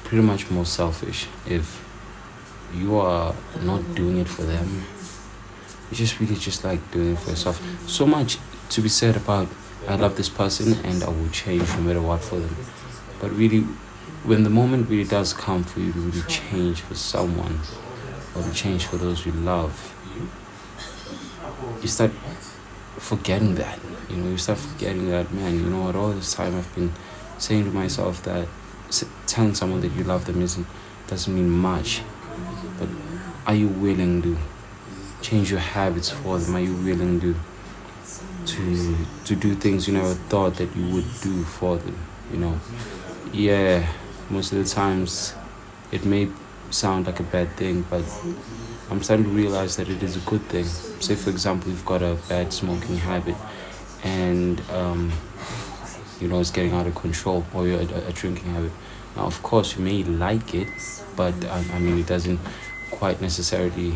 pretty much more selfish. If you are not doing it for them, you just really just like doing it for yourself. So much to be said about I love this person and I will change no matter what for them. But really, when the moment really does come for you to really change for someone or to change for those you love, you start forgetting that. You start forgetting that, man, you know what, all this time I've been saying to myself that telling someone that you love them doesn't mean much. But are you willing to change your habits for them? Are you willing to do things you never thought that you would do for them? Yeah, most of the times it may sound like a bad thing, but I'm starting to realize that it is a good thing. Say, for example, you've got a bad smoking habit and it's getting out of control, or you're a drinking habit. Now, of course, you may like it, but it doesn't quite necessarily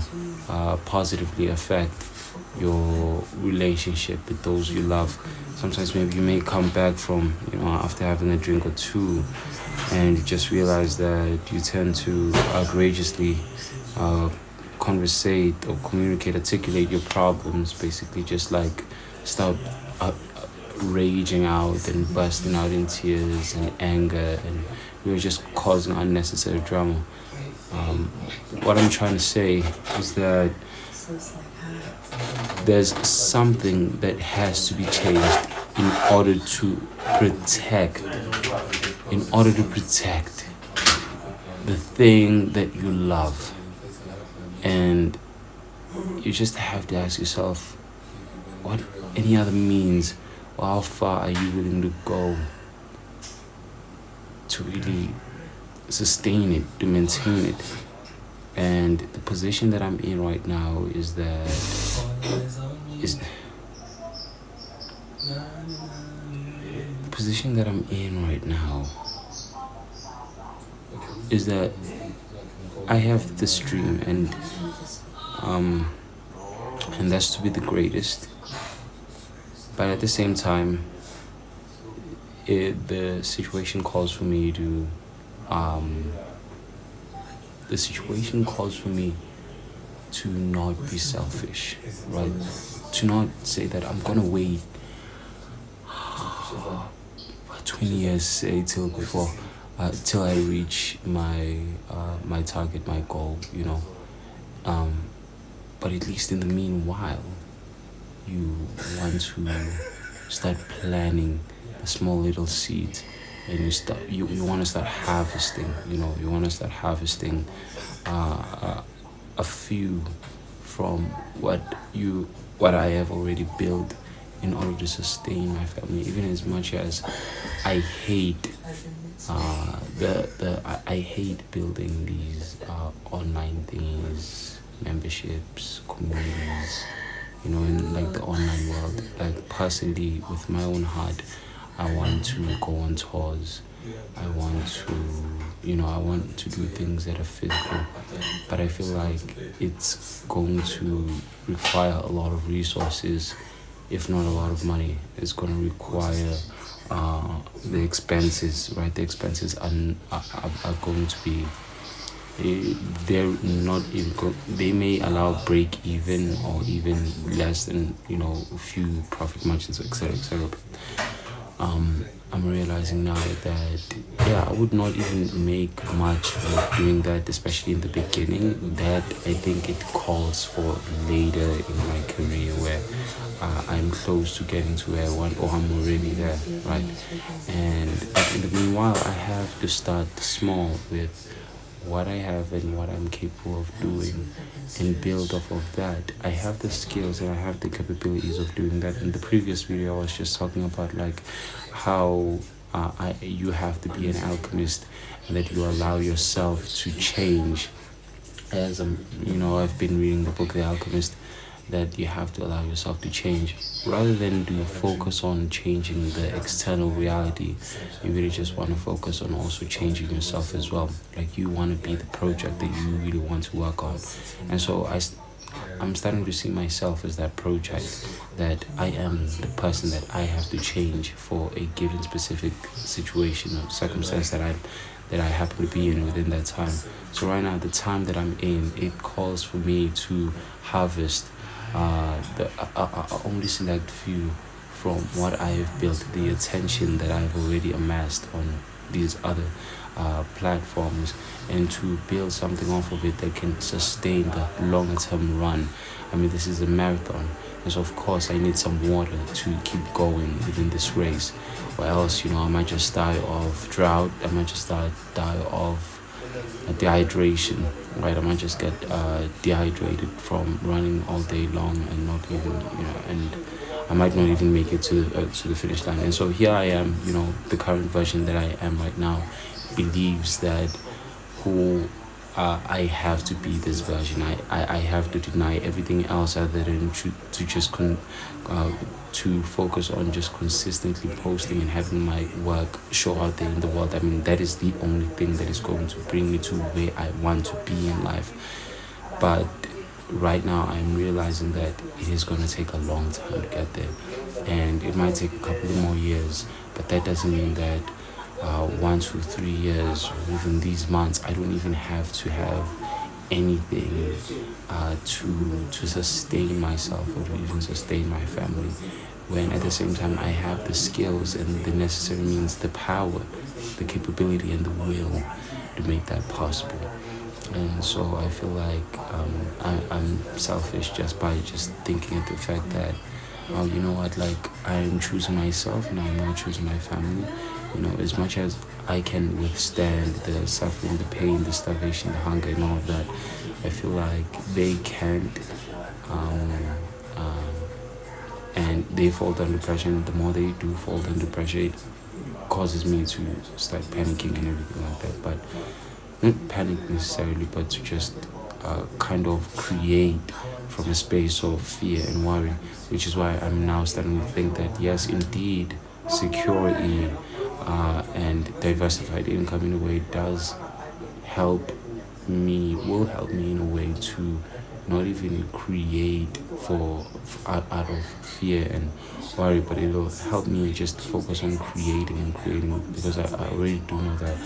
positively affect your relationship with those you love. Sometimes maybe you may come back from, after having a drink or two, and you just realize that you tend to outrageously conversate or communicate, articulate your problems, basically just like start raging out and bursting out in tears and anger, and you're just causing unnecessary drama. What I'm trying to say is that there's something that has to be changed in order to protect the thing that you love. And you just have to ask yourself, what any other means, or how far are you willing to go to really sustain it, to maintain it? And the position that I'm in right now is the position that I'm in right now is that I have this dream, and that's to be the greatest. But at the same time, the situation calls for me to not be selfish, right? To not say that I'm gonna wait 20 years, say, till I reach my target, my goal, but at least in the meanwhile, you want to start planting a small little seed, and you want to start harvesting. You want to start harvesting a few from what I have already built in order to sustain my family. Even as much as I hate I hate building these online things, memberships, communities, in like the online world. Like personally, with my own heart, I want to go on tours. I want to do things that are physical, but I feel like it's going to require a lot of resources, if not a lot of money. It's going to require the expenses, right? The expenses are going to be, they're not even they may allow break even or even less than a few profit margins, etc. I'm realizing now that I would not even make much for doing that, especially in the beginning. That I think it calls for later in my career, where I'm close to getting to where I want, or I'm already there, right? And in the meanwhile, I have to start small with what I have and what I'm capable of doing, and build off of that. I have the skills and I have the capabilities of doing that. In the previous video, I was just talking about like how you have to be an alchemist, and that you allow yourself to change. As I've been reading the book The Alchemist, that you have to allow yourself to change rather than do focus on changing the external reality. You really just want to focus on also changing yourself as well. Like, you want to be the project that you really want to work on. And so I'm starting to see myself as that project, that I am the person that I have to change for a given specific situation or circumstance that I happen to be in within that time. So right now, the time that I'm in, it calls for me to harvest the only select few from what I have built, the attention that I've already amassed on these other platforms, and to build something off of it that can sustain the longer term run. I mean, this is a marathon, and so of course I need some water to keep going within this race, or else, I might just die of drought. I might just die of dehydration, right? I might just get dehydrated from running all day long and not even, and I might not even make it to the finish line. And so here I am, the current version that I am right now believes that who I have to be this version. I have to deny everything else other than to just to focus on just consistently posting and having my work show out there in the world. I mean, that is the only thing that is going to bring me to where I want to be in life. But right now I'm realizing that it is going to take a long time to get there, and it might take a couple of more years, but that doesn't mean that 1 to 3 years within these months I don't even have to have anything to sustain myself or to even sustain my family, when at the same time I have the skills and the necessary means, the power, the capability and the will to make that possible. And so I feel like I'm selfish just by just thinking of the fact that, oh, you know what, like I am choosing myself and I'm not choosing my family. As much as I can withstand the suffering, the pain, the starvation, the hunger and all of that, I feel like they can't, and they fall under pressure, and the more they do fall under pressure, it causes me to start panicking and everything like that. But not panic necessarily, but to just kind of create from a space of fear and worry, which is why I'm now starting to think that yes, indeed, security and diversified income in a way does will help me in a way to not even create out of fear and worry, but it'll help me just focus on creating, because I already do know that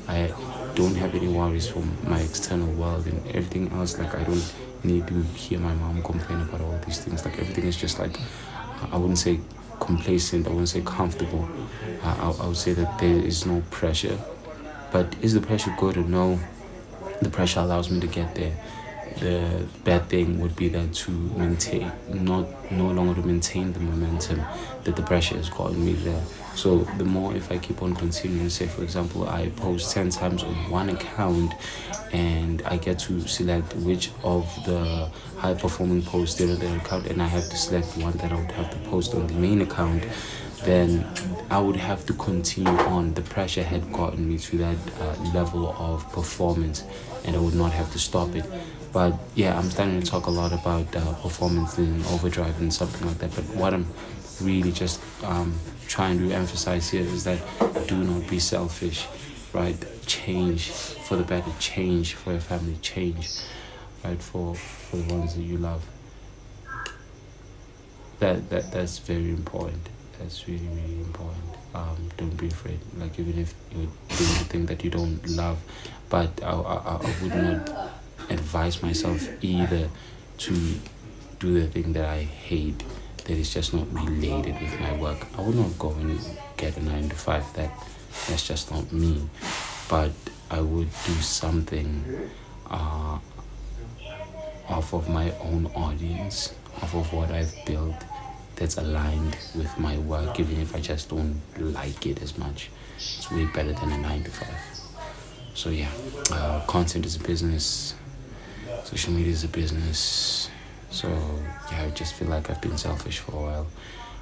I don't have any worries from my external world and everything else. Like, I don't need to hear my mom complain about all these things. Like, everything is just like, I wouldn't say complacent, I wouldn't say comfortable. I would say that there is no pressure. But is the pressure good or no? The pressure allows me to get there. The bad thing would be that to maintain, no longer to maintain the momentum that the pressure has gotten me there. So the more, if I keep on continuing, say for example I post 10 times on one account and I get to select which of the high performing posts there on that account, and I have to select one that I would have to post on the main account, then I would have to continue on. The pressure had gotten me to that level of performance, and I would not have to stop it. But yeah, I'm starting to talk a lot about performance in overdrive and something like that. But what I'm really just trying to emphasize here is that do not be selfish, right? Change for the better, change for your family, change, right, for the ones that you love. That's very important. That's really, really important. Don't be afraid. Like, even if you're doing the thing that you don't love, but I would not advise myself either to do the thing that I hate, that is just not related with my work. I would not go and get a 9 to 5. That's just not me. But I would do something off of my own audience, off of what I've built, that's aligned with my work, even if I just don't like it as much. It's way better than a 9 to 5. So yeah, content is a business, social media is a business. So yeah, I just feel like I've been selfish for a while.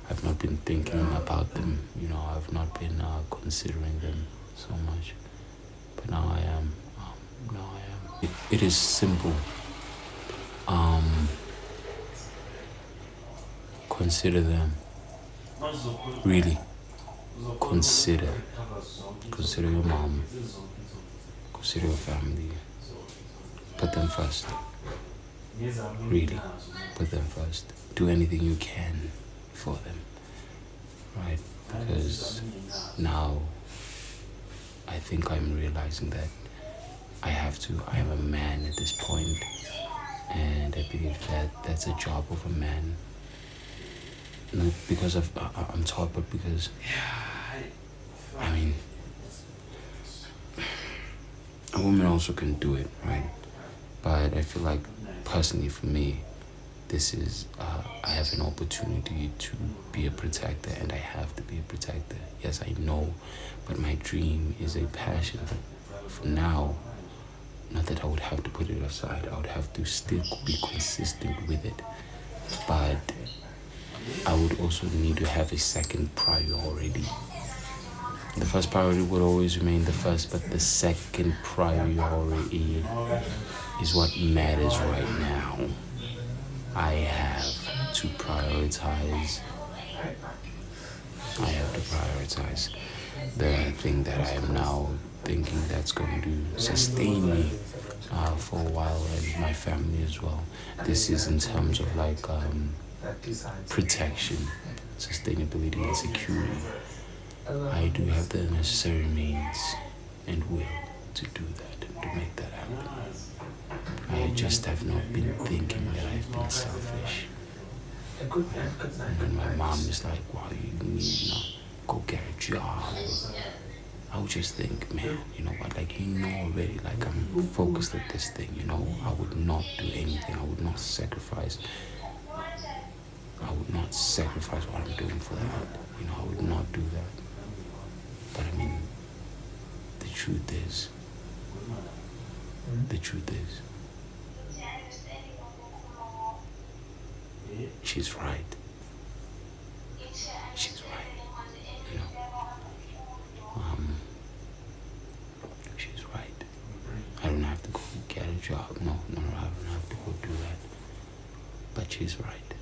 I've not been thinking about them, I've not been considering them so much. But now I am. It is simple. Consider them. Really. Consider your mom. Consider your family. Put them first. Really. Put them first. Do anything you can for them. Right? Because now I think I'm realizing that I am a man at this point, and I believe that that's a job of a man. Not because I'm taught, but because, I mean, a woman also can do it, right? But I feel like, personally for me, this is, I have an opportunity to be a protector, and I have to be a protector. Yes, I know, but my dream is a passion. For now, not that I would have to put it aside, I would have to still be consistent with it. But I would also need to have a second priority. The first priority would always remain the first, but the second priority is what matters right now. I have to prioritize. The thing that I am now thinking that's going to sustain me for a while, and my family as well. This is in terms of like protection, sustainability, and security. I do have the necessary means and will to do that, to make that happen. I just have not been thinking that I've been selfish. When my mom is like, "Why you go get a job?" I would just think, man, you know what, like, already, like, I'm focused at this thing, I would not do anything. I would not sacrifice what I'm doing for that. I would not do that. But I mean, the truth is, she's right. She's right. She's right. I don't have to go get a job. No, I don't have to go do that. But she's right.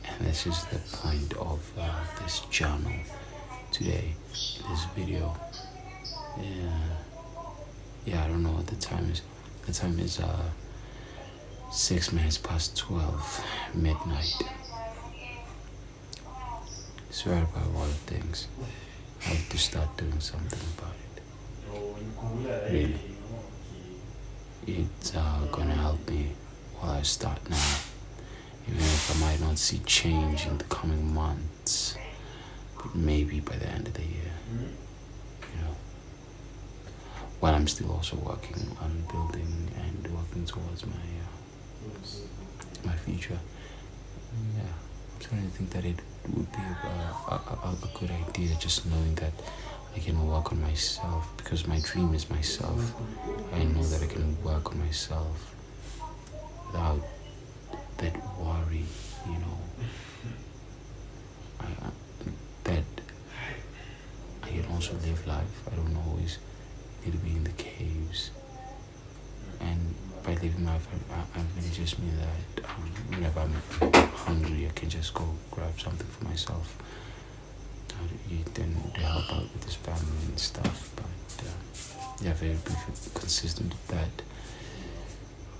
And this is the point of this journal today, this video. Yeah, I don't know what the time is. The time is 6 minutes past 12 midnight. It's right about a lot of things. I have to start doing something about it. Really. It's gonna help me while I start now. Even if I might not see change in the coming months, but maybe by the end of the year. While I'm still also working on building and working towards my future. Yeah, I'm starting to think that it would be a good idea, just knowing that I can work on myself, because my dream is myself. I know that I can work on myself without that worry, that I can also live life. I don't always need to be in the caves. And by living life, I really just mean that whenever I'm hungry, I can just go grab something for myself to eat and to help out with this family and stuff. But very brief, consistent with that,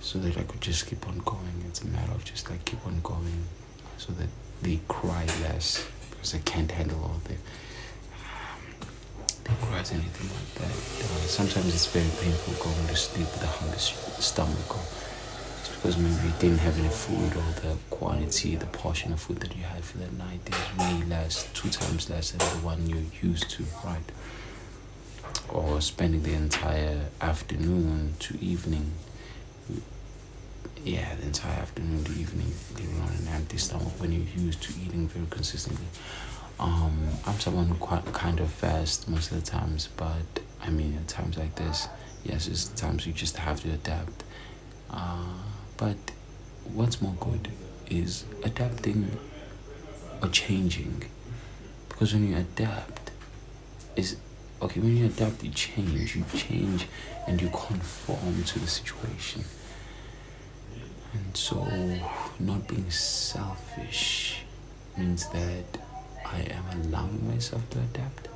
so that I could just keep on going. It's a matter of just like keep on going, so that they cry less, because I can't handle all the cries, anything like that. Sometimes it's very painful going to sleep with a hungry stomach, or it's because maybe you didn't have any food, or the quantity, the portion of food that you had for that night is way less, 2 times less than the one you're used to, right? Or spending the entire afternoon to evening, the entire afternoon to evening, living on an empty stomach when you're used to eating very consistently. I'm someone who kind of fast most of the times, but I mean, at times like this, yes, it's times you just have to adapt. But what's more good is adapting or changing, because when you adapt, when you adapt, you change and you conform to the situation. And so, not being selfish means that I am allowing myself to adapt?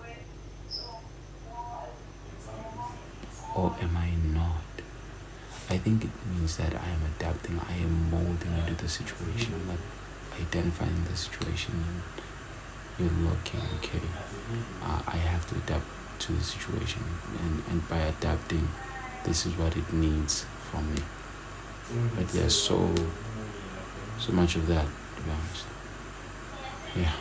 Or am I not? I think it means that I am adapting. I am molding into the situation. I'm like identifying the situation, and you're looking, okay, I have to adapt to the situation, and by adapting, this is what it needs from me. But yeah, so much of that, to be honest. Yeah.